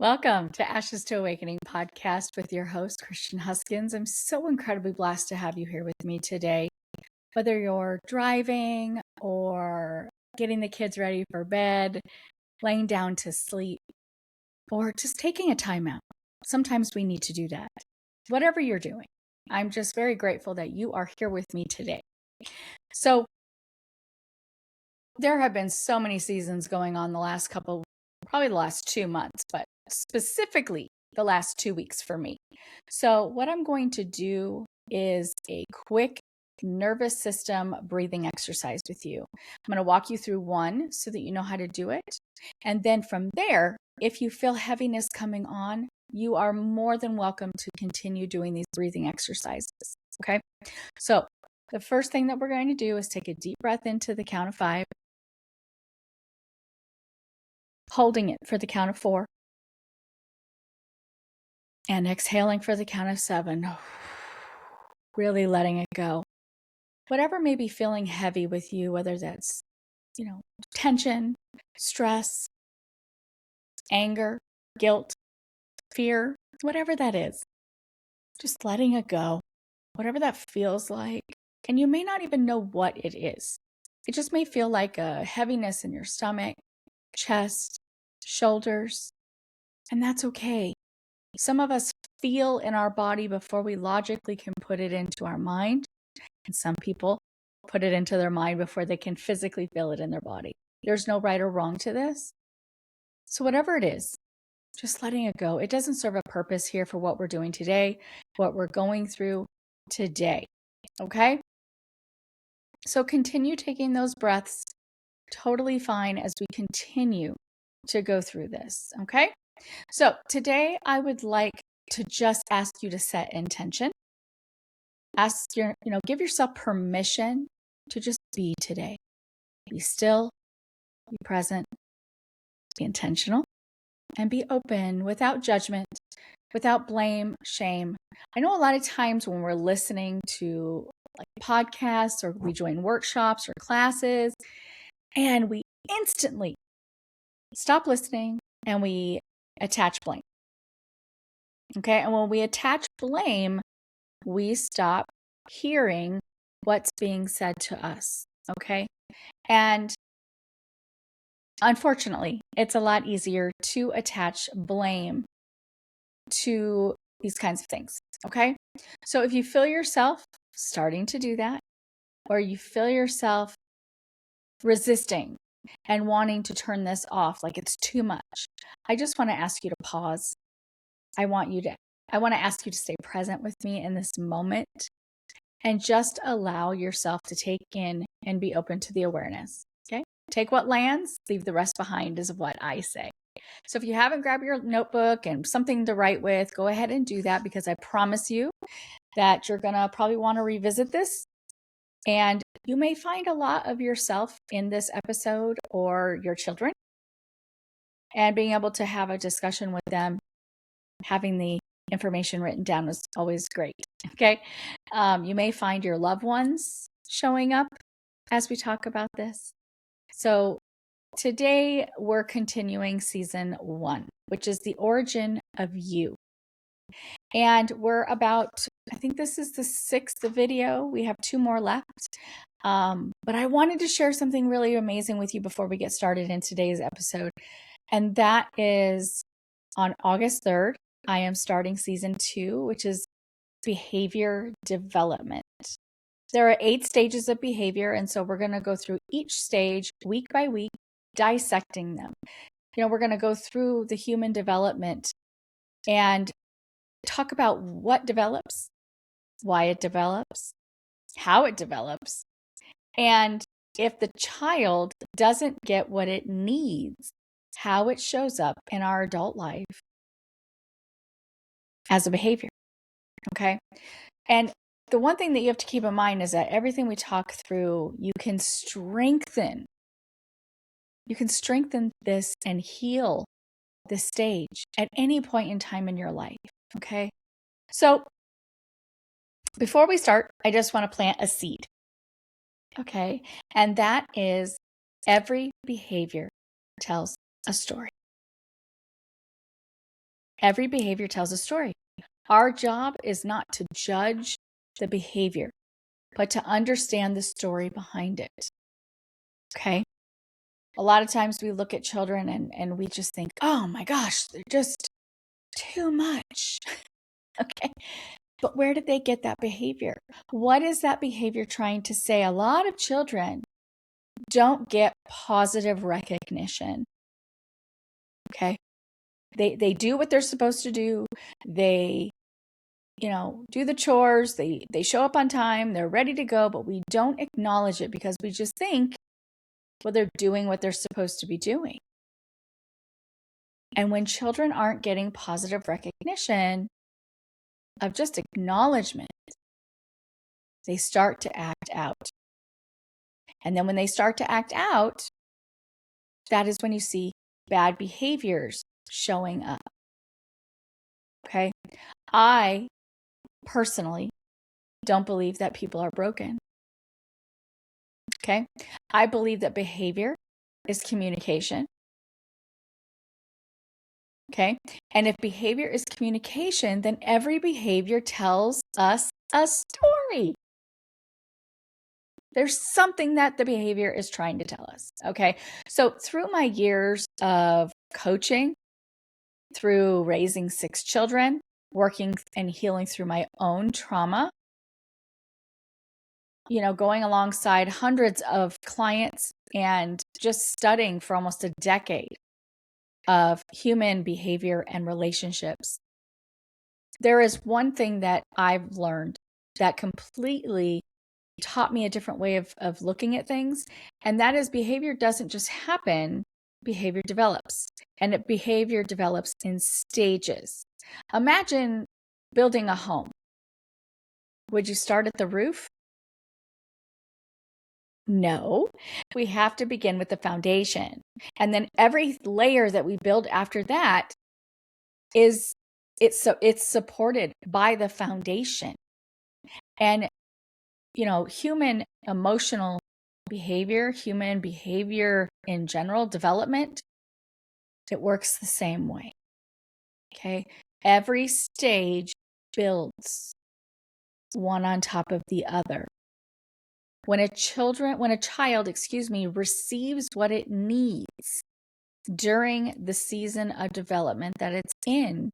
Welcome to Ashes to Awakening podcast with your host, Christian Huskins. I'm so incredibly blessed to have you here with me today. Whether you're driving or getting the kids ready for bed, laying down to sleep, or just taking a time out. Sometimes we need to do that. Whatever you're doing, I'm just very grateful that you are here with me today. So there have been so many seasons going on the last couple, probably the last 2 months, but specifically the last 2 weeks for me. So what I'm going to do is a quick nervous system breathing exercise with you. I'm going to walk you through one so that you know how to do it. And then from there, if you feel heaviness coming on, you are more than welcome to continue doing these breathing exercises. Okay. So the first thing that we're going to do is take a deep breath into the count of 5, holding it for the count of 4, and exhaling for the count of 7. Really letting it go. Whatever may be feeling heavy with you, whether that's, tension, stress, anger, guilt, fear, whatever that is, just letting it go, whatever that feels like. And you may not even know what it is. It just may feel like a heaviness in your stomach, chest, shoulders, and that's okay. Some of us feel in our body before we logically can put it into our mind. And some people put it into their mind before they can physically feel it in their body. There's no right or wrong to this. So whatever it is, just letting it go. It doesn't serve a purpose here for what we're doing today, what we're going through today. Okay? So continue taking those breaths. Totally fine as we continue to go through this. Okay? So today I would like to just ask you to set intention. Give yourself permission to just be today. Be still, be present, be intentional, and be open without judgment, without blame, shame. I know a lot of times when we're listening to podcasts or we join workshops or classes and we instantly stop listening and we attach blame. Okay. And when we attach blame, we stop hearing what's being said to us. Okay. And unfortunately, it's a lot easier to attach blame to these kinds of things. Okay. So if you feel yourself starting to do that, or you feel yourself resisting and wanting to turn this off, like it's too much, I just want to ask you to pause. I want to ask you to stay present with me in this moment and just allow yourself to take in and be open to the awareness. Okay. Take what lands, leave the rest behind is what I say. So if you haven't grabbed your notebook and something to write with, go ahead and do that, because I promise you that you're going to probably want to revisit this. And you may find a lot of yourself in this episode or your children, and being able to have a discussion with them, having the information written down was always great. Okay. You may find your loved ones showing up as we talk about this. So today we're continuing season 1, which is the origin of you. And we're about, I think this is the 6th video. We have 2 more left. But I wanted to share something really amazing with you before we get started in today's episode. And that is on August 3rd, I am starting season 2, which is behavior development. There are 8 stages of behavior. And so we're going to go through each stage week by week, dissecting them. We're going to go through the human development and talk about what develops, why it develops, how it develops, and if the child doesn't get what it needs, how it shows up in our adult life as a behavior. Okay. And the one thing that you have to keep in mind is that everything we talk through, you can strengthen this and heal this stage at any point in time in your life. Okay. So before we start, I just want to plant a seed. Okay. And that is, every behavior tells a story. Every behavior tells a story. Our job is not to judge the behavior, but to understand the story behind it. Okay? A lot of times we look at children and we just think, oh my gosh, they're just too much. Okay? But where did they get that behavior? What is that behavior trying to say? A lot of children don't get positive recognition. Okay? They do what they're supposed to do. They do the chores, they show up on time, they're ready to go, but we don't acknowledge it because we just think, well, they're doing what they're supposed to be doing. And when children aren't getting positive recognition of just acknowledgement, they start to act out. And then when they start to act out, that is when you see bad behaviors showing up. Okay? I personally don't believe that people are broken. Okay? I believe that behavior is communication. Okay? And if behavior is communication, then every behavior tells us a story. There's something that the behavior is trying to tell us. Okay? So through my years of coaching, through raising 6 children, working and healing through my own trauma, going alongside hundreds of clients and just studying for almost a decade of human behavior and relationships. There is one thing that I've learned that completely taught me a different way of looking at things, and that is behavior doesn't just happen, behavior develops, and behavior develops in stages. Imagine building a home. Would you start at the roof? No, we have to begin with the foundation. And then every layer that we build after that it's supported by the foundation. And human emotional behavior, human behavior in general, development, it works the same way. Okay? Every stage builds one on top of the other. When a child, receives what it needs during the season of development that it's in,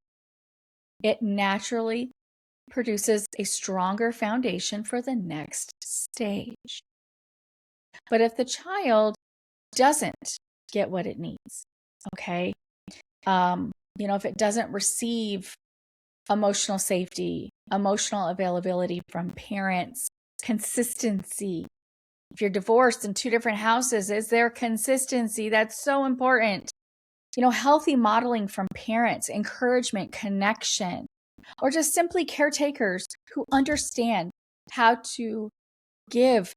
it naturally produces a stronger foundation for the next stage. But if the child doesn't get what it needs, okay, if it doesn't receive emotional safety, emotional availability from parents, consistency. If you're divorced in 2 different houses, is there consistency? That's so important. Healthy modeling from parents, encouragement, connection, or just simply caretakers who understand how to give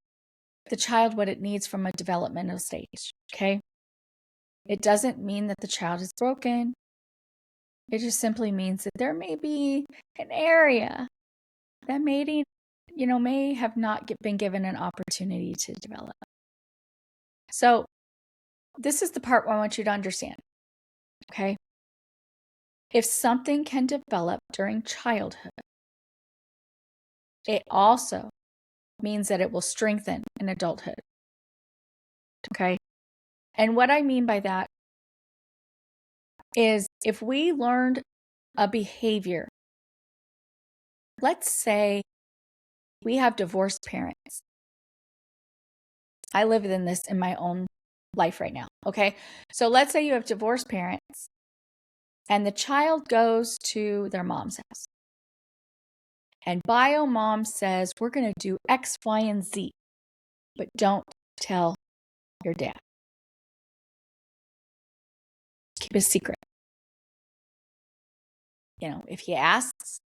the child what it needs from a developmental stage, okay? It doesn't mean that the child is broken. It just simply means that there may be an area that may have not been given an opportunity to develop. So this is the part where I want you to understand, okay? If something can develop during childhood, it also means that it will strengthen in adulthood, okay? And what I mean by that is if we learned a behavior, let's say we have divorced parents. I live in this in my own life right now, okay? So let's say you have divorced parents and the child goes to their mom's house. And bio mom says, we're going to do X, Y, and Z, but don't tell your dad. Keep it a secret. If he asks,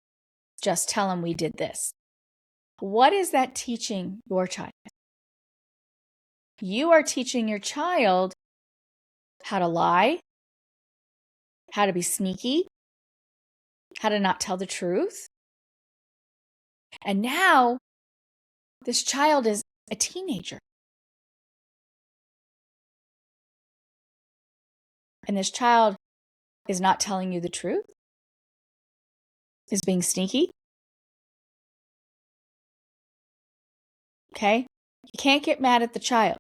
just tell him we did this. What is that teaching your child? You are teaching your child how to lie, how to be sneaky, how to not tell the truth. And now this child is a teenager. And this child is not telling you the truth. is being sneaky. Okay? You can't get mad at the child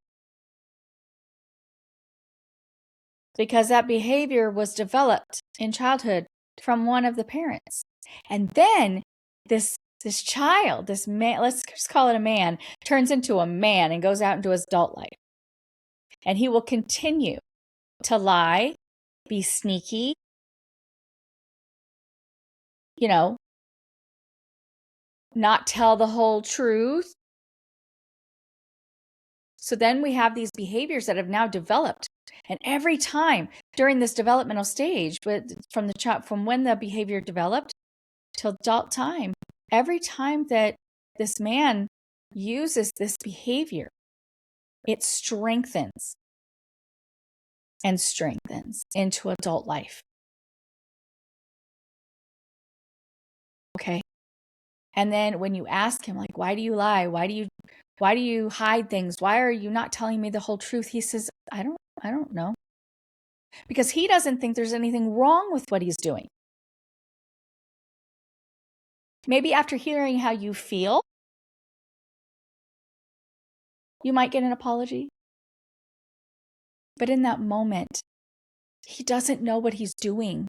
because that behavior was developed in childhood from one of the parents. And then this child, this man, let's just call it a man, turns into a man and goes out into his adult life. And he will continue to lie, be sneaky, not tell the whole truth. So then we have these behaviors that have now developed. And every time during this developmental stage, from when the behavior developed till adult time, every time that this man uses this behavior, it strengthens and strengthens into adult life. Okay. And then when you ask him, like, why do you lie? Why do you hide things? Why are you not telling me the whole truth? He says, I don't know. Because he doesn't think there's anything wrong with what he's doing. Maybe after hearing how you feel, you might get an apology. But in that moment, he doesn't know what he's doing.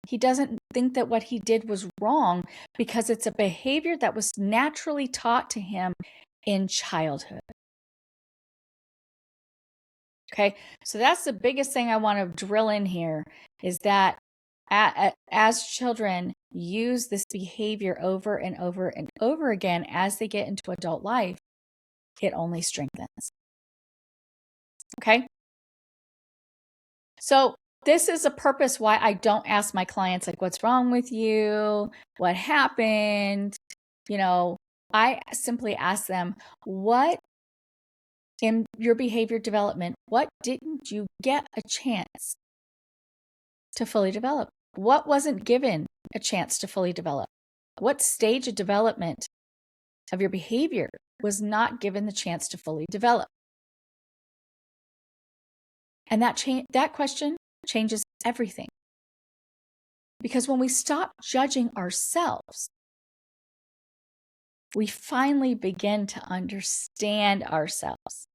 He doesn't think that what he did was wrong because it's a behavior that was naturally taught to him in childhood. Okay, so that's the biggest thing I want to drill in here is that as children use this behavior over and over and over again as they get into adult life, it only strengthens. Okay, so this is a purpose why I don't ask my clients, like, what's wrong with you? What happened? I simply ask them, what in your behavior development, what didn't you get a chance to fully develop? What wasn't given a chance to fully develop? What stage of development of your behavior was not given the chance to fully develop? And that question changes everything. Because when we stop judging ourselves, we finally begin to understand ourselves.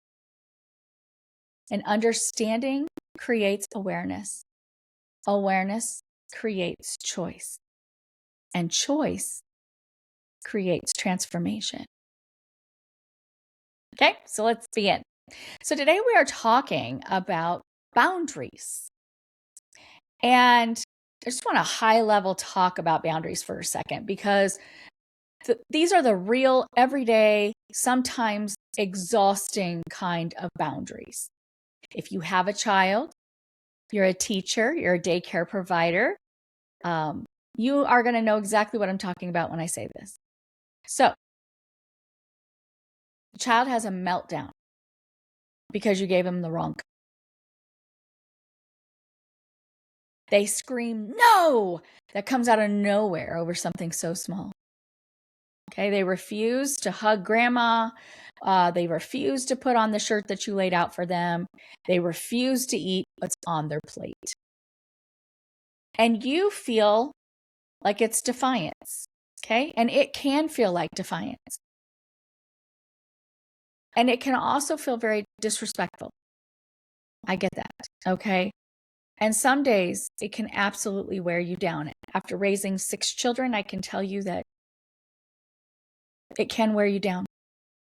And understanding creates awareness. Awareness creates choice. And choice creates transformation. Okay, so let's begin. So today we are talking about boundaries. And I just want to high level talk about boundaries for a second because these are the real, everyday, sometimes exhausting kind of boundaries. If you have a child, you're a teacher, you're a daycare provider, you are going to know exactly what I'm talking about when I say this. So, the child has a meltdown because you gave them the wrong. They scream, no! That comes out of nowhere over something so small. Okay, they refuse to hug grandma. They refuse to put on the shirt that you laid out for them. They refuse to eat what's on their plate. And you feel like it's defiance. Okay, and it can feel like defiance. And it can also feel very disrespectful. I get that. Okay. And some days it can absolutely wear you down. After raising 6 children, I can tell you that it can wear you down.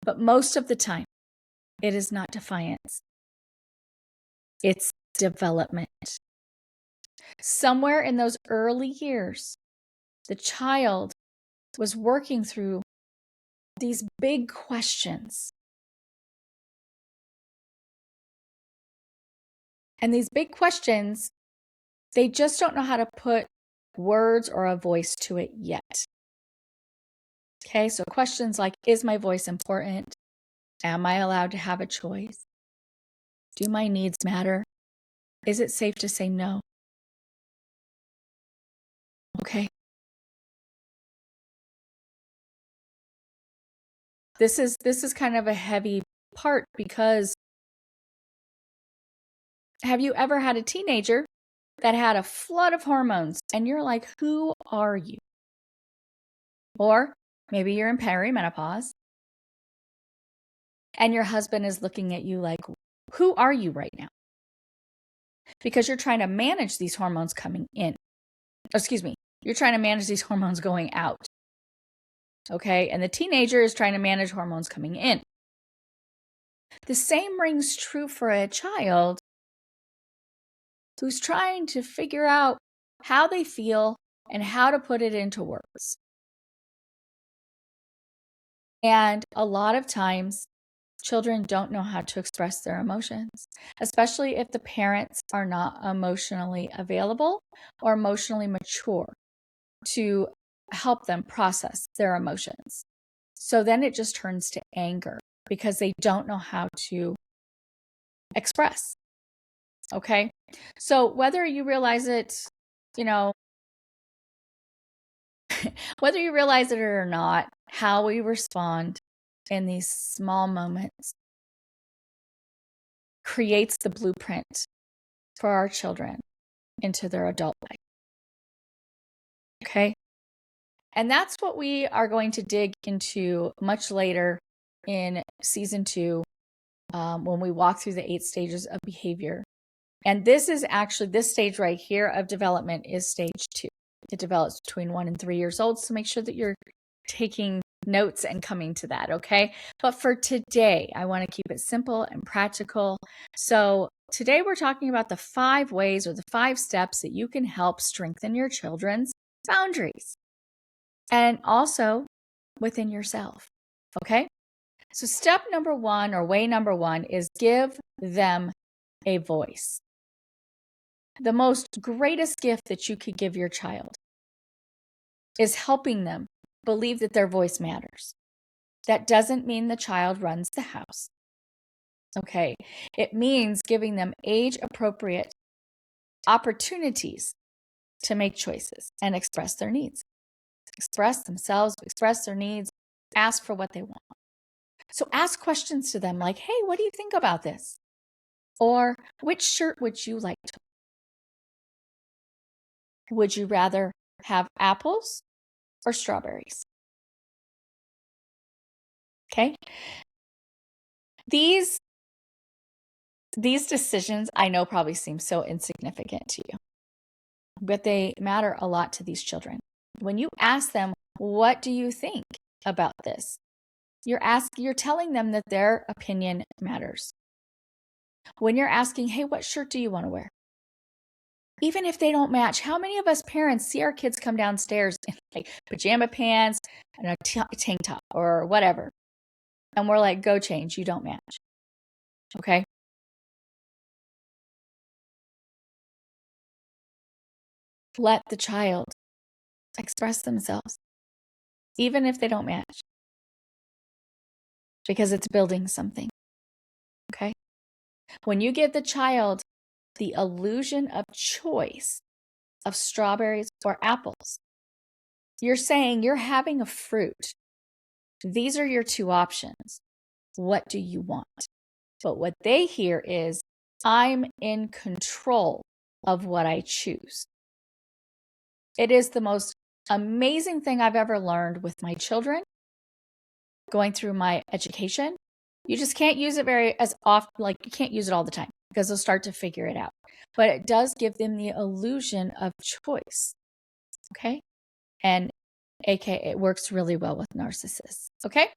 But most of the time, it is not defiance. It's development. Somewhere in those early years, the child was working through these big questions. And these big questions, they just don't know how to put words or a voice to it yet. Okay, so questions like, is my voice important? Am I allowed to have a choice? Do my needs matter? Is it safe to say no? Okay. This is kind of a heavy part because have you ever had a teenager that had a flood of hormones and you're like, who are you? Or maybe you're in perimenopause and your husband is looking at you like, who are you right now? Because you're trying to manage these hormones coming in. Excuse me, you're trying to manage these hormones going out. Okay, and the teenager is trying to manage hormones coming in. The same rings true for a child who's trying to figure out how they feel and how to put it into words. And a lot of times, children don't know how to express their emotions, especially if the parents are not emotionally available or emotionally mature to help them process their emotions. So then it just turns to anger because they don't know how to express. Okay? So whether you realize it, whether you realize it or not, how we respond in these small moments creates the blueprint for our children into their adult life. Okay? And that's what we are going to dig into much later in season 2 when we walk through the 8 stages of behavior. And this is actually, this stage right here of development is stage 2. It develops between 1 and 3 years old. So make sure that you're taking notes and coming to that, okay? But for today, I want to keep it simple and practical. So today we're talking about the 5 ways or the 5 steps that you can help strengthen your children's boundaries and also within yourself, okay? So step number 1 or way number 1 is give them a voice. The most greatest gift that you could give your child is helping them believe that their voice matters. That doesn't mean the child runs the house. Okay. It means giving them age-appropriate opportunities to make choices and express their needs. Express themselves, express their needs, ask for what they want. So ask questions to them like, hey, what do you think about this? Or which shirt would you like to wear? Would you rather have apples or strawberries? Okay. These decisions I know probably seem so insignificant to you, but they matter a lot to these children. When you ask them, what do you think about this? You're telling them that their opinion matters. When you're asking, hey, what shirt do you want to wear? Even if they don't match, how many of us parents see our kids come downstairs in like pajama pants and a tank top or whatever? And we're like, go change, you don't match. Okay. Let the child express themselves, even if they don't match, because it's building something. Okay. When you give the child the illusion of choice of strawberries or apples, you're saying you're having a fruit. These are your 2 options. What do you want? But what they hear is, I'm in control of what I choose. It is the most amazing thing I've ever learned with my children going through my education. You just can't use it very as often, like you can't use it all the time because they'll start to figure it out. But it does give them the illusion of choice. Okay. And AKA it works really well with narcissists. Okay.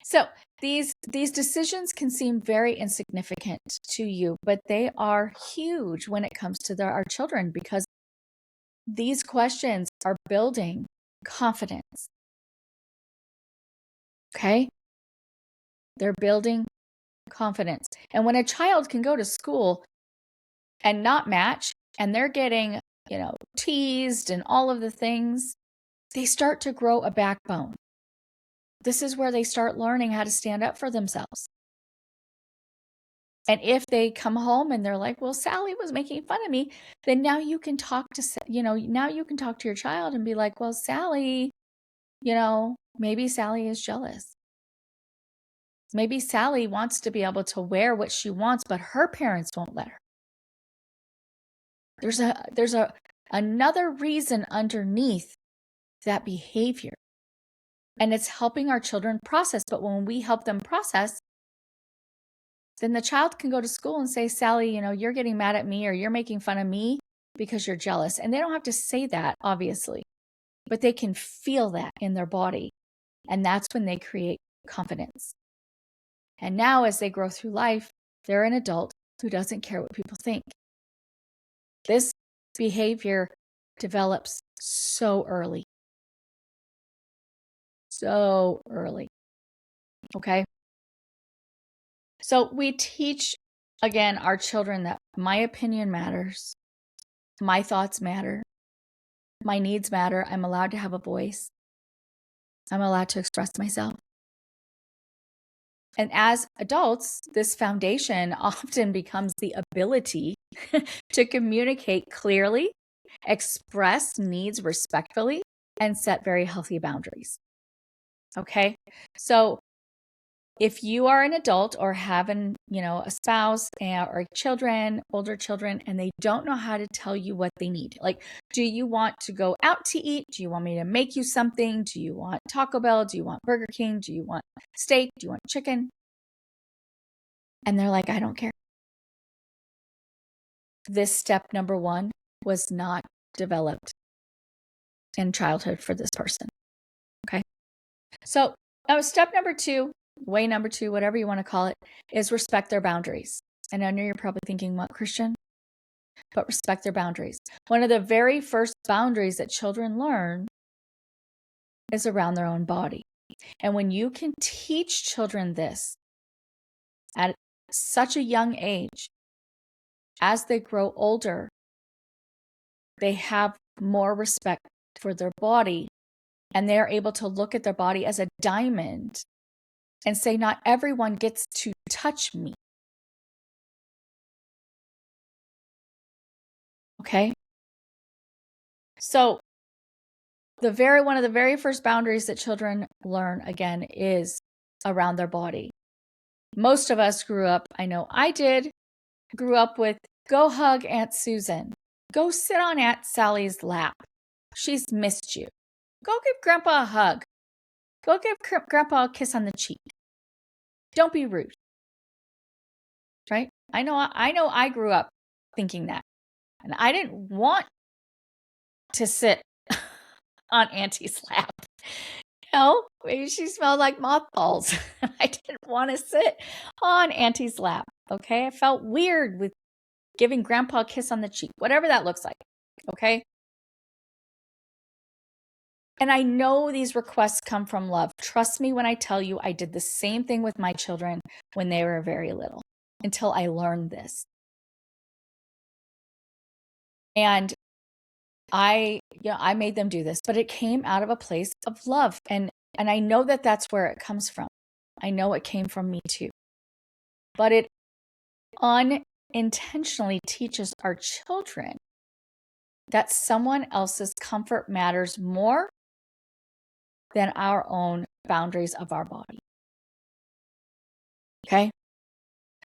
So these decisions can seem very insignificant to you, but they are huge when it comes to our children because these questions are building confidence. Okay? They're building confidence. And when a child can go to school and not match and they're getting, teased and all of the things, they start to grow a backbone. This is where they start learning how to stand up for themselves. And if they come home and they're like, well, Sally was making fun of me, then now you can talk to, now you can talk to your child and be like, well, Sally, maybe Sally is jealous. Maybe Sally wants to be able to wear what she wants, but her parents won't let her. There's another reason underneath that behavior. And it's helping our children process. But when we help them process, then the child can go to school and say, Sally, you're getting mad at me or you're making fun of me because you're jealous. And they don't have to say that, obviously, but they can feel that in their body. And that's when they create confidence. And now as they grow through life, they're an adult who doesn't care what people think. This behavior develops so early. So early. Okay? So we teach, again, our children that my opinion matters. My thoughts matter. My needs matter. I'm allowed to have a voice. I'm allowed to express myself. And as adults, this foundation often becomes the ability to communicate clearly, express needs respectfully, and set very healthy boundaries. Okay? So if you are an adult or have a spouse or children, older children, and they don't know how to tell you what they need, like, do you want to go out to eat? Do you want me to make you something? Do you want Taco Bell? Do you want Burger King? Do you want steak? Do you want chicken? And they're like, I don't care. This step number 1 was not developed in childhood for this person. Okay. So now step number 2, way number 2, whatever you want to call it, is respect their boundaries. And I know you're probably thinking, what, Christian? But respect their boundaries. One of the very first boundaries that children learn is around their own body. And when you can teach children this at such a young age, as they grow older, they have more respect for their body, and they're able to look at their body as a diamond and say, not everyone gets to touch me. Okay? So one of the very first boundaries that children learn, again, is around their body. Most of us grew up, I know I did, grew up with, go hug Aunt Susan. Go sit on Aunt Sally's lap. She's missed you. Go give Grandpa a hug. Go give Grandpa a kiss on the cheek. Don't be rude. Right? I know I grew up thinking that. And I didn't want to sit on Auntie's lap. Maybe she smelled like mothballs. I didn't want to sit on Auntie's lap. Okay? I felt weird with giving Grandpa a kiss on the cheek, whatever that looks like. Okay? And I know these requests come from love. Trust me when I tell you, I did the same thing with my children when they were very little, until I learned this. And I made them do this, but it came out of a place of love. And I know that that's where it comes from. I know it came from me too. But it unintentionally teaches our children that someone else's comfort matters more than our own boundaries of our body. Okay?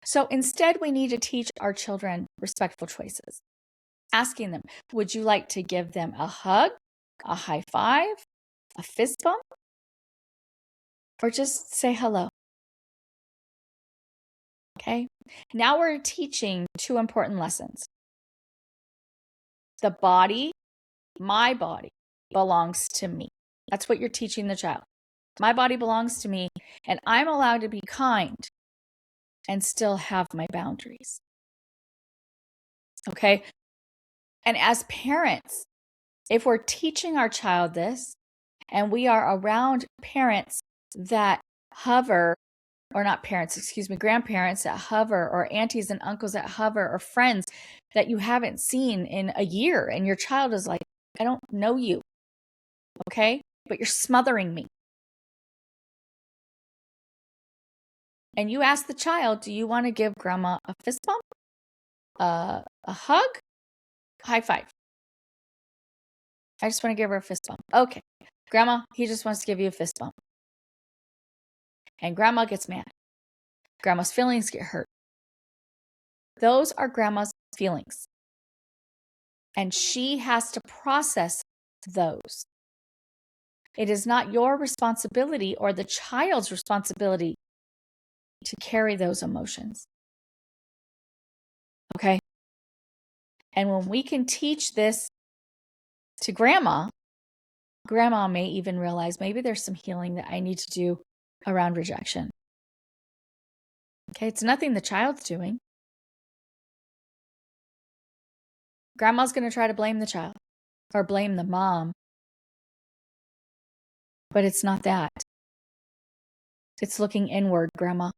So instead, we need to teach our children respectful choices. Asking them, would you like to give them a hug, a high five, a fist bump, or just say hello? Okay? Now we're teaching 2 important lessons. The body, my body, belongs to me. That's what you're teaching the child. My body belongs to me, and I'm allowed to be kind and still have my boundaries. Okay? And as parents, if we're teaching our child this, and we are around parents that hover, or not parents, excuse me, grandparents that hover, or aunties and uncles that hover, or friends that you haven't seen in a year, and your child is like, I don't know you, okay? But you're smothering me. And you ask the child, do you want to give grandma a fist bump, a hug, high five? I just want to give her a fist bump. Okay, grandma, he just wants to give you a fist bump. And grandma gets mad. Grandma's feelings get hurt. Those are grandma's feelings. And she has to process those. It is not your responsibility or the child's responsibility to carry those emotions. Okay? And when we can teach this to grandma may even realize maybe there's some healing that I need to do around rejection. Okay? It's nothing the child's doing. Grandma's going to try to blame the child or blame the mom. But it's not that. It's looking inward, grandma,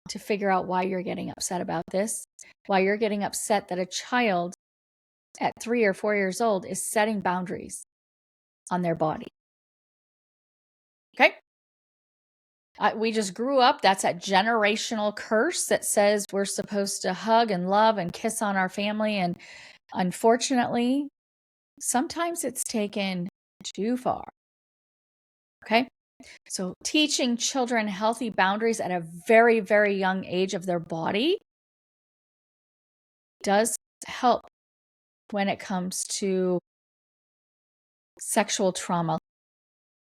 to figure out why you're getting upset about this, why you're getting upset that a child at 3 or 4 years old is setting boundaries on their body. Okay? We just grew up. That's that generational curse that says we're supposed to hug and love and kiss on our family. And unfortunately, sometimes it's taken too far. Okay? So teaching children healthy boundaries at a very, very young age of their body does help when it comes to sexual trauma,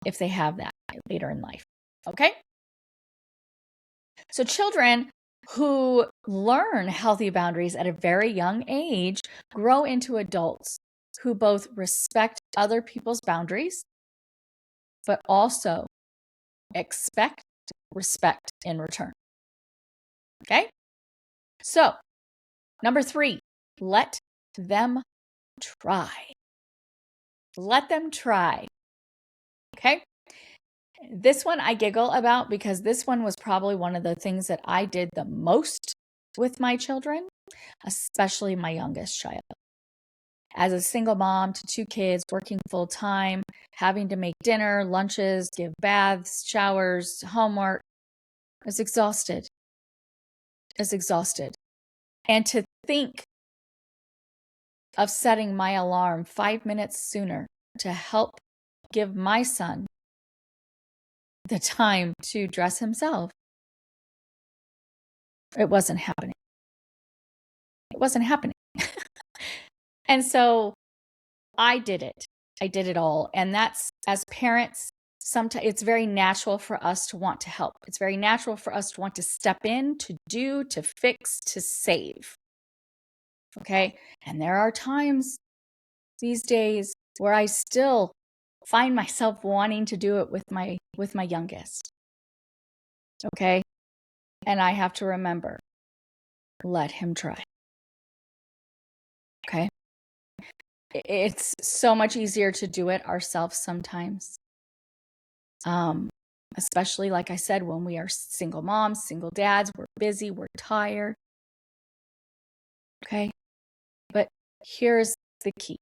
if they have that later in life. Okay? So children who learn healthy boundaries at a very young age grow into adults who both respect other people's boundaries, but also expect respect in return. Okay? So, number 3, let them try. Let them try. Okay? This one I giggle about because this one was probably one of the things that I did the most with my children, especially my youngest child. As a single mom to 2 kids, working full time, having to make dinner, lunches, give baths, showers, homework, I was exhausted. And to think of setting my alarm 5 minutes sooner to help give my son the time to dress himself, it wasn't happening. And so I did it. I did it all. And that's, as parents, sometimes it's very natural for us to want to help. It's very natural for us to want to step in, to do, to fix, to save. Okay? And there are times these days where I still find myself wanting to do it with my youngest. Okay? And I have to remember, let him try. Okay? It's so much easier to do it ourselves sometimes. Especially, like I said, when we are single moms, single dads, we're busy, we're tired. Okay? But here's the key.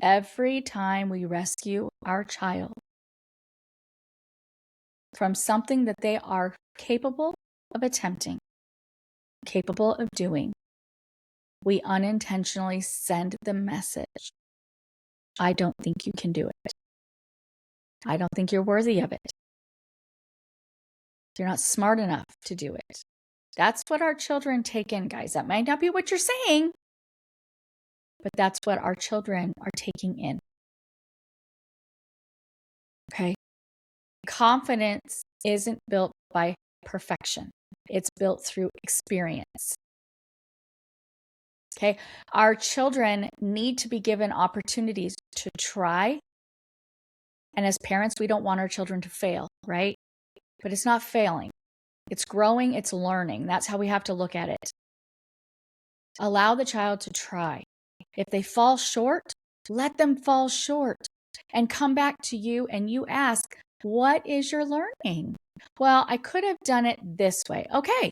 Every time we rescue our child from something that they are capable of attempting, capable of doing, we unintentionally send the message, I don't think you can do it. I don't think you're worthy of it. You're not smart enough to do it. That's what our children take in, guys. That might not be what you're saying, but that's what our children are taking in. Okay? Confidence isn't built by perfection. It's built through experience. Okay? Our children need to be given opportunities to try. And as parents, we don't want our children to fail, right? But it's not failing. It's growing, it's learning. That's how we have to look at it. Allow the child to try. If they fall short, let them fall short and come back to you and you ask, what is your learning? Well, I could have done it this way. Okay,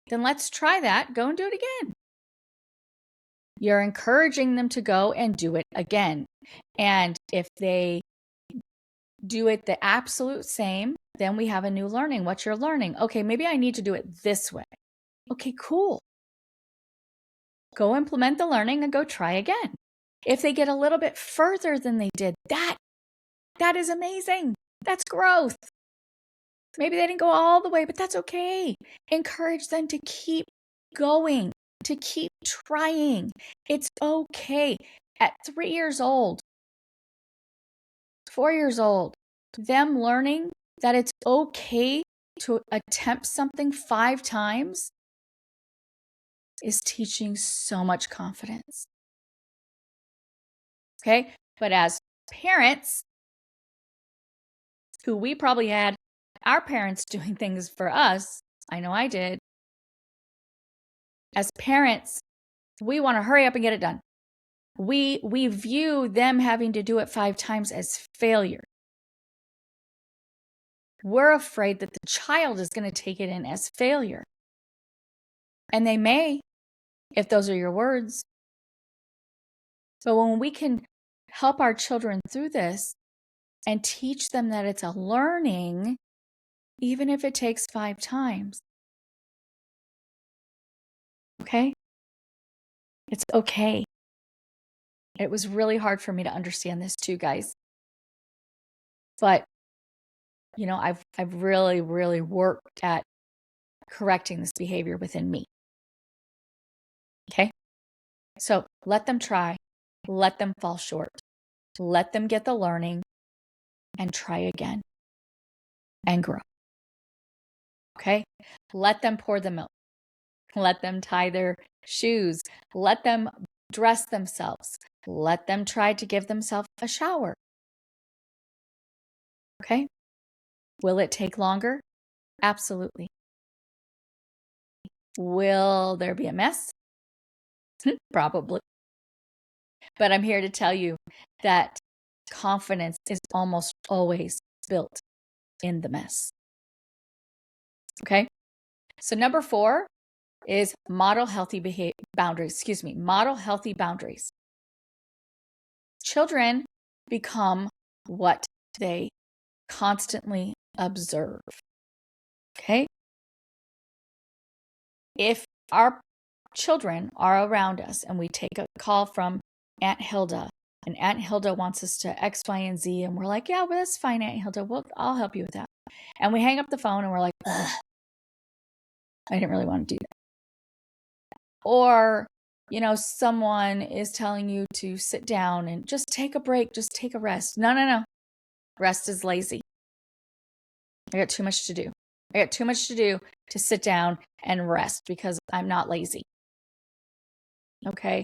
then let's try that. Go and do it again. You're encouraging them to go and do it again. And if they do it the absolute same, then we have a new learning. What's your learning? Okay, maybe I need to do it this way. Okay, cool. Go implement the learning and go try again. If they get a little bit further than they did, that is amazing. That's growth. Maybe they didn't go all the way, but that's okay. Encourage them to keep going, to keep trying. It's okay. At 3 years old, 4 years old, them learning that it's okay to attempt something 5 times is teaching so much confidence. Okay? But as parents, who we probably had our parents doing things for us, I know I did. As parents, we want to hurry up and get it done. We view them having to do it 5 times as failure. We're afraid that the child is going to take it in as failure. And they may, if those are your words. But when we can help our children through this and teach them that it's a learning, even if it takes 5 times. Okay? It's okay. It was really hard for me to understand this too, guys. But, I've really, really worked at correcting this behavior within me. Okay? So let them try. Let them fall short. Let them get the learning and try again and grow. Okay? Let them pour the milk. Let them tie their shoes. Let them dress themselves. Let them try to give themselves a shower. Okay? Will it take longer? Absolutely. Will there be a mess? Probably. But I'm here to tell you that confidence is almost always built in the mess. Okay? So number 4 is model healthy boundaries. Model healthy boundaries. Children become what they constantly observe. Okay? If our children are around us and we take a call from Aunt Hilda, and Aunt Hilda wants us to X, Y, and Z, and we're like, yeah, well, that's fine, Aunt Hilda. I'll help you with that. And we hang up the phone and we're like, ugh, I didn't really want to do that. Or, someone is telling you to sit down and just take a break, just take a rest. No. Rest is lazy. I got too much to do. I got too much to do to sit down and rest because I'm not lazy. Okay?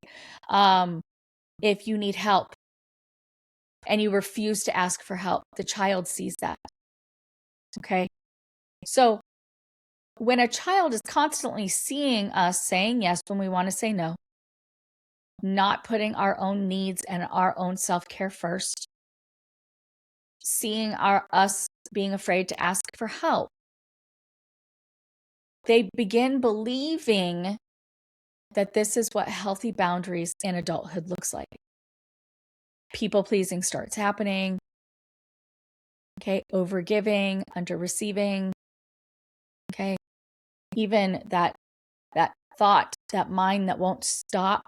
If you need help and you refuse to ask for help, the child sees that. Okay? So when a child is constantly seeing us saying yes when we want to say no, not putting our own needs and our own self-care first, seeing us being afraid to ask for help, they begin believing that this is what healthy boundaries in adulthood looks like. People pleasing starts happening. Okay, overgiving, under receiving. Okay, even that thought, that mind that won't stop,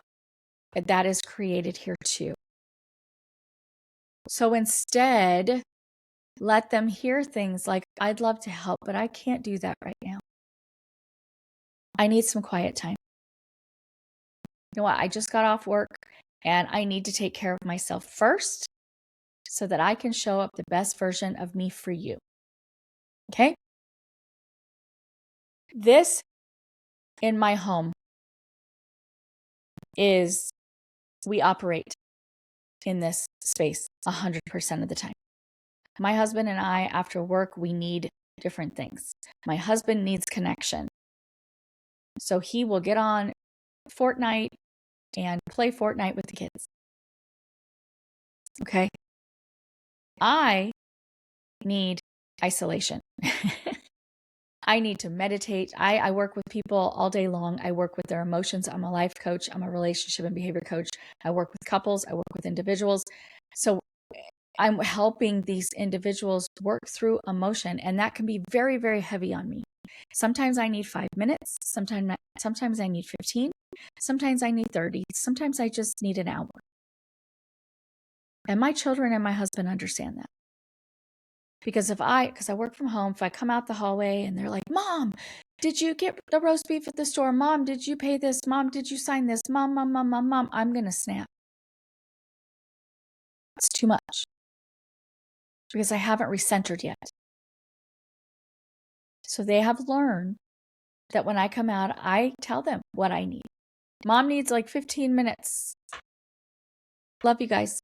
that is created here too. So instead, let them hear things like, I'd love to help, but I can't do that right now. I need some quiet time. You know what? I just got off work and I need to take care of myself first so that I can show up the best version of me for you. Okay? This in my home is, we operate in this space 100% of the time. My husband and I, after work, we need different things. My husband needs connection. So he will get on Fortnite and play Fortnite with the kids. Okay? I need isolation. I need to meditate. I work with people all day long. I work with their emotions. I'm a life coach. I'm a relationship and behavior coach. I work with couples. I work with individuals. So I'm helping these individuals work through emotion, and that can be very, very heavy on me. Sometimes I need 5 minutes. Sometimes I need 15. Sometimes I need 30. Sometimes I just need an hour. And my children and my husband understand that. Because I work from home, if I come out the hallway and they're like, Mom, did you get the roast beef at the store? Mom, did you pay this? Mom, did you sign this? Mom, I'm going to snap. It's too much. because I haven't recentered yet. So they have learned that when I come out, I tell them what I need. Mom needs like 15 minutes. Love you guys.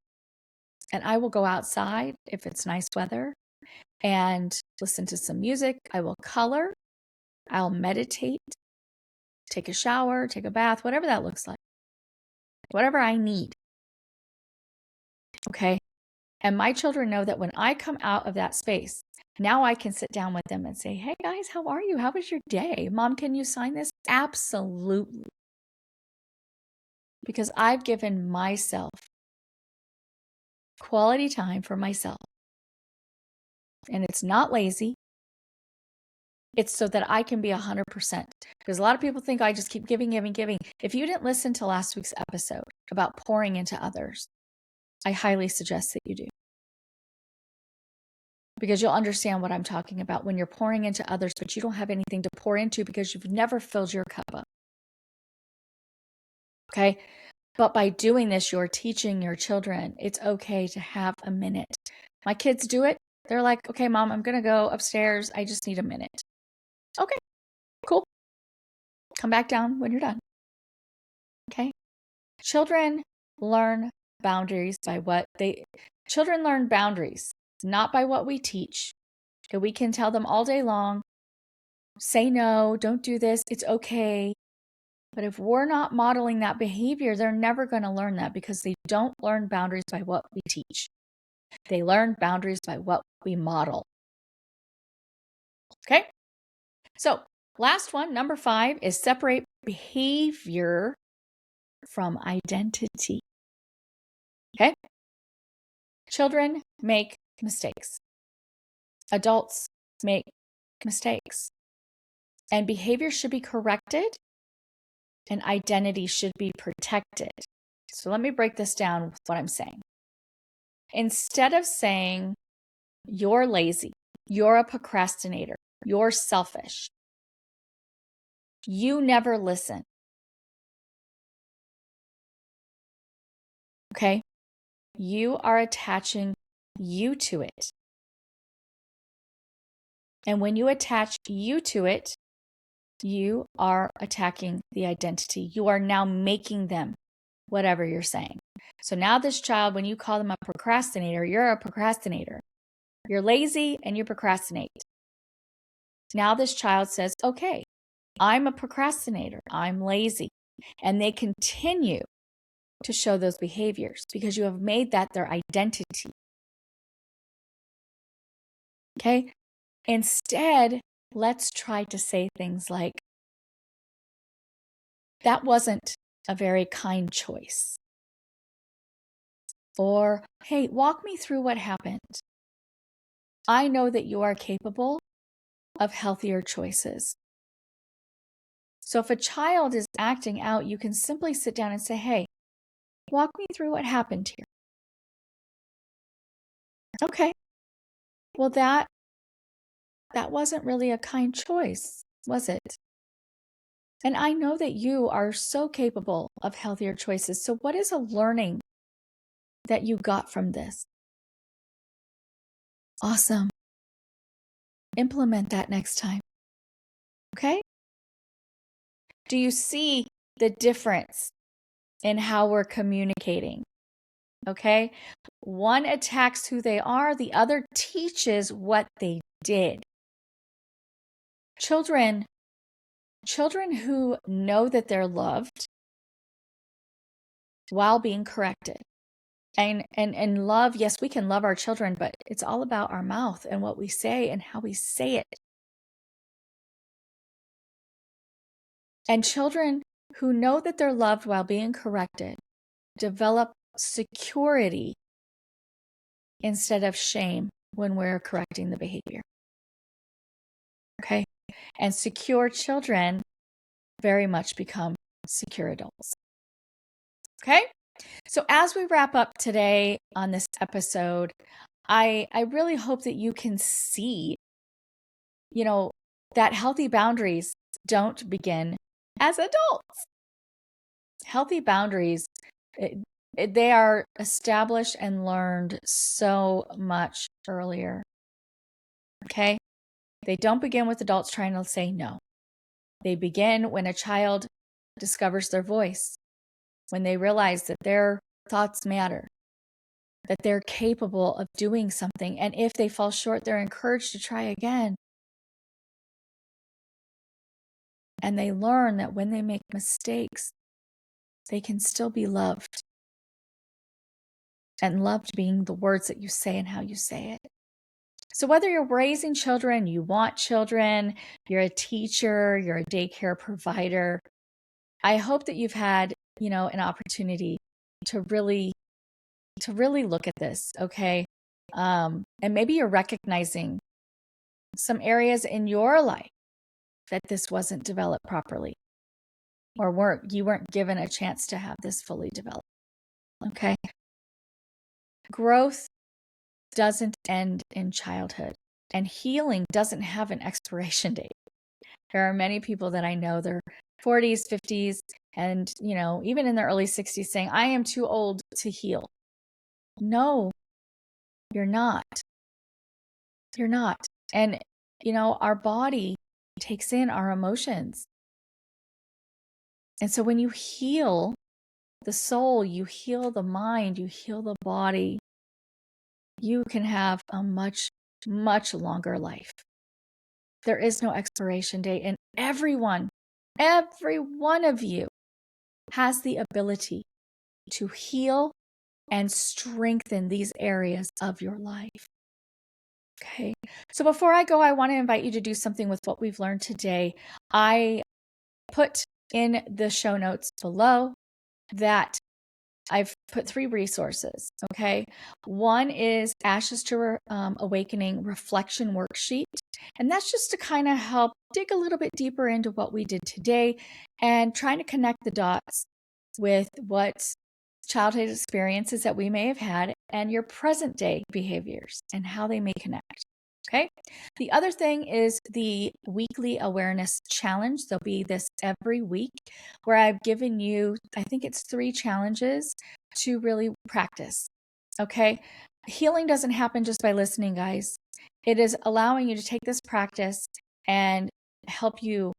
And I will go outside if it's nice weather and listen to some music. I will color. I'll meditate, take a shower, take a bath, whatever that looks like. Whatever I need. Okay? And my children know that when I come out of that space, now I can sit down with them and say, hey guys, how are you? How was your day? Mom, can you sign this? Absolutely. Because I've given myself quality time for myself. And it's not lazy. It's so that I can be 100%. Because a lot of people think I just keep giving. If you didn't listen to last week's episode about pouring into others, I highly suggest that you do. Because you'll understand what I'm talking about when you're pouring into others, but you don't have anything to pour into because you've never filled your cup up. Okay? But by doing this, you're teaching your children it's okay to have a minute. My kids do it. They're like, okay, Mom, I'm going to go upstairs. I just need a minute. Okay, cool. Come back down when you're done. Okay? Children learn boundaries by children learn boundaries, not by what we teach. Okay, we can tell them all day long, say no, don't do this, it's okay. But if we're not modeling that behavior, they're never going to learn that because they don't learn boundaries by what we teach. They learn boundaries by what we model. Okay? So, last one, number 5, is separate behavior from identity. Okay? Children make mistakes. Adults make mistakes. And behavior should be corrected and identity should be protected. So let me break this down with what I'm saying. Instead of saying, you're lazy, you're a procrastinator, you're selfish, you never listen. Okay? You are attaching you to it. And when you attach you to it, you are attacking the identity. You are now making them whatever you're saying. So now this child, when you call them a procrastinator, you're a procrastinator. You're lazy and you procrastinate. Now this child says, okay, I'm a procrastinator. I'm lazy. And they continue to show those behaviors because you have made that their identity. Okay? Instead, let's try to say things like, that wasn't a very kind choice. Or, hey, walk me through what happened. I know that you are capable of healthier choices. So if a child is acting out, you can simply sit down and say, hey, walk me through what happened here. Okay. Well, that wasn't really a kind choice, was it? And I know that you are so capable of healthier choices. So what is a learning that you got from this? Awesome. Implement that next time. Okay? Do you see the difference in how we're communicating? Okay? One attacks who they are, the other teaches what they did. Children who know that they're loved while being corrected. And love, yes, we can love our children, but it's all about our mouth and what we say and how we say it. And children who know that they're loved while being corrected develop security instead of shame when we're correcting the behavior. Okay? And secure children very much become secure adults. Okay? So as we wrap up today on this episode, I really hope that you can see, that healthy boundaries don't begin as adults. Healthy boundaries They are established and learned so much earlier. Okay? They don't begin with adults trying to say no. They begin when a child discovers their voice, when they realize that their thoughts matter, that they're capable of doing something. And if they fall short, they're encouraged to try again. And they learn that when they make mistakes, they can still be loved. And loved being the words that you say and how you say it. So whether you're raising children, you want children, you're a teacher, you're a daycare provider, I hope that you've had, an opportunity to really look at this, okay? And maybe you're recognizing some areas in your life that this wasn't developed properly, or you weren't given a chance to have this fully developed, okay? Growth doesn't end in childhood, and healing doesn't have an expiration date. There are many people that I know, they're 40s, 50s, and, even in their early 60s saying, I am too old to heal. No, you're not. You're not. And, our body takes in our emotions. And so when you heal the soul, you heal the mind, you heal the body, you can have a much, much longer life. There is no expiration date, and every one of you has the ability to heal and strengthen these areas of your life. Okay. So before I go, I want to invite you to do something with what we've learned today. I put in the show notes below that I've put 3 resources, okay? One is Ashes to Awakening reflection worksheet. And that's just to kind of help dig a little bit deeper into what we did today and trying to connect the dots with what childhood experiences that we may have had and your present day behaviors and how they may connect. Okay. The other thing is the weekly awareness challenge. There'll be this every week where I've given you, I think it's 3 challenges to really practice. Okay. Healing doesn't happen just by listening, guys. It is allowing you to take this practice and help you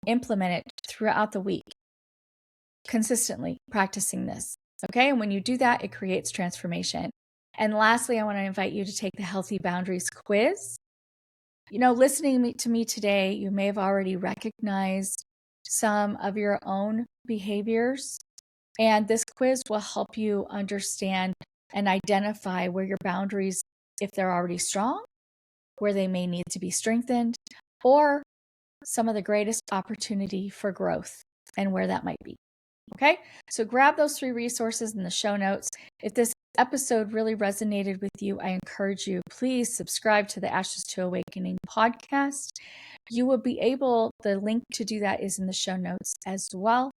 implement it throughout the week, consistently practicing this. Okay. And when you do that, it creates transformation. And lastly, I want to invite you to take the Healthy Boundaries quiz. Listening to me today, you may have already recognized some of your own behaviors. And this quiz will help you understand and identify where your boundaries, if they're already strong, where they may need to be strengthened, or some of the greatest opportunity for growth and where that might be. Okay, so grab those 3 resources in the show notes. If this episode really resonated with you, I encourage you, please subscribe to the Ashes to Awakening podcast. You will be able, the link to do that is in the show notes as well.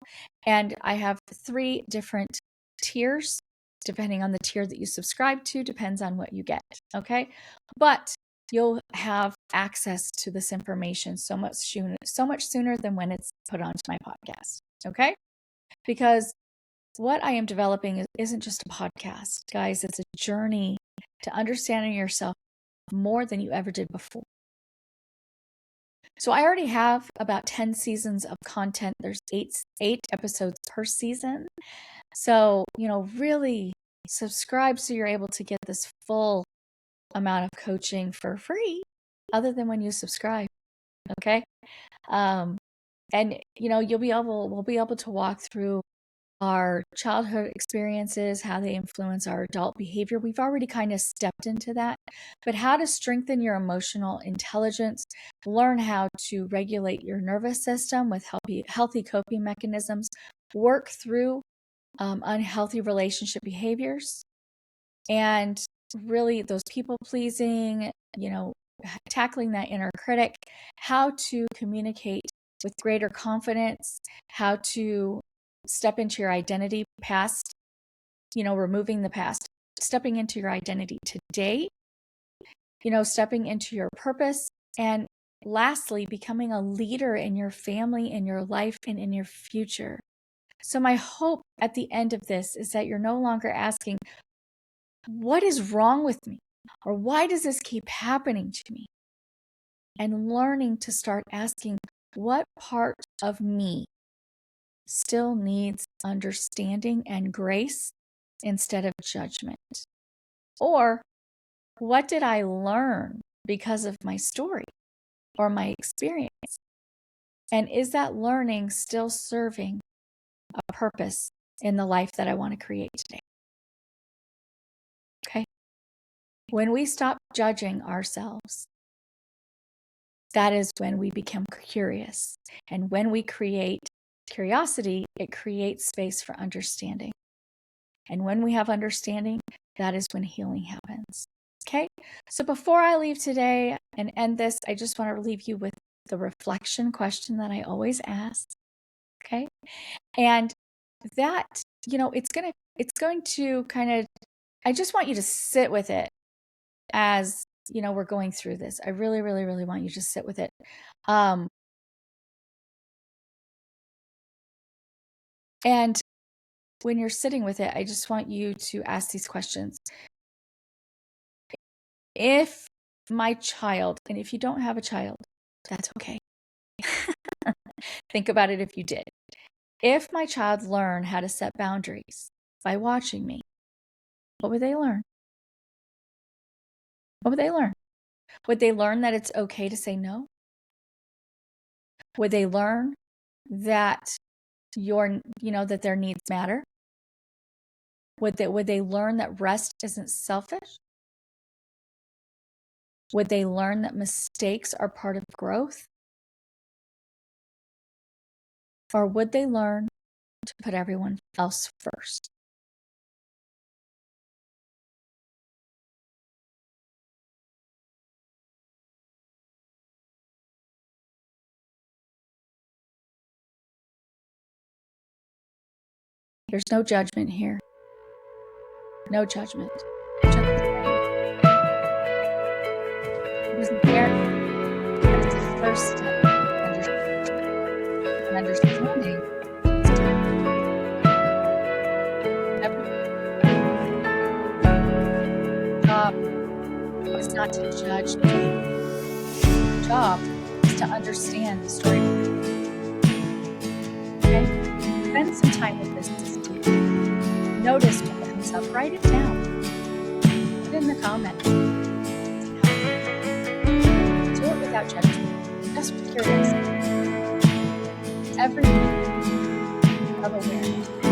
And I have 3 different tiers, depending on the tier that you subscribe to, depends on what you get. Okay, but you'll have access to this information so much sooner than when it's put onto my podcast. Okay. Because what I am developing isn't just a podcast, guys. It's a journey to understanding yourself more than you ever did before. So I already have about 10 seasons of content. There's eight episodes per season. So, really subscribe so you're able to get this full amount of coaching for free, other than when you subscribe. Okay. And we'll be able to walk through our childhood experiences, how they influence our adult behavior. We've already kind of stepped into that, but how to strengthen your emotional intelligence, learn how to regulate your nervous system with healthy coping mechanisms, work through unhealthy relationship behaviors, and really those people pleasing, tackling that inner critic, how to communicate with greater confidence, how to step into your identity past, removing the past, stepping into your identity today, stepping into your purpose, and lastly, becoming a leader in your family, in your life, and in your future. So my hope at the end of this is that you're no longer asking, what is wrong with me? Or why does this keep happening to me? And learning to start asking, what part of me still needs understanding and grace instead of judgment? Or what did I learn because of my story or my experience? And is that learning still serving a purpose in the life that I want to create today? Okay. When we stop judging ourselves, that is when we become curious. And when we create curiosity, it creates space for understanding. And when we have understanding, that is when healing happens. Okay? So before I leave today and end this, I just want to leave you with the reflection question that I always ask. Okay? And that, it's going to kind of, I just want you to sit with it as, we're going through this. I really, really, really want you to sit with it. And when you're sitting with it, I just want you to ask these questions. If my child, and if you don't have a child, that's okay. Think about it if you did. If my child learned how to set boundaries by watching me, what would they learn? What would they learn? Would they learn that it's okay to say no? Would they learn that that their needs matter? Would they learn that rest isn't selfish? Would they learn that mistakes are part of growth? Or would they learn to put everyone else first? There's no judgment here. No judgment. Just the same. It wasn't there. That's the first step in understanding. Every job is not to judge me. The job is to understand the story. Okay? Spend some time with this week. Notice what comes up. Write it down. Put it in the comments. Do it without judgment. Just with curiosity. Every moment of awareness.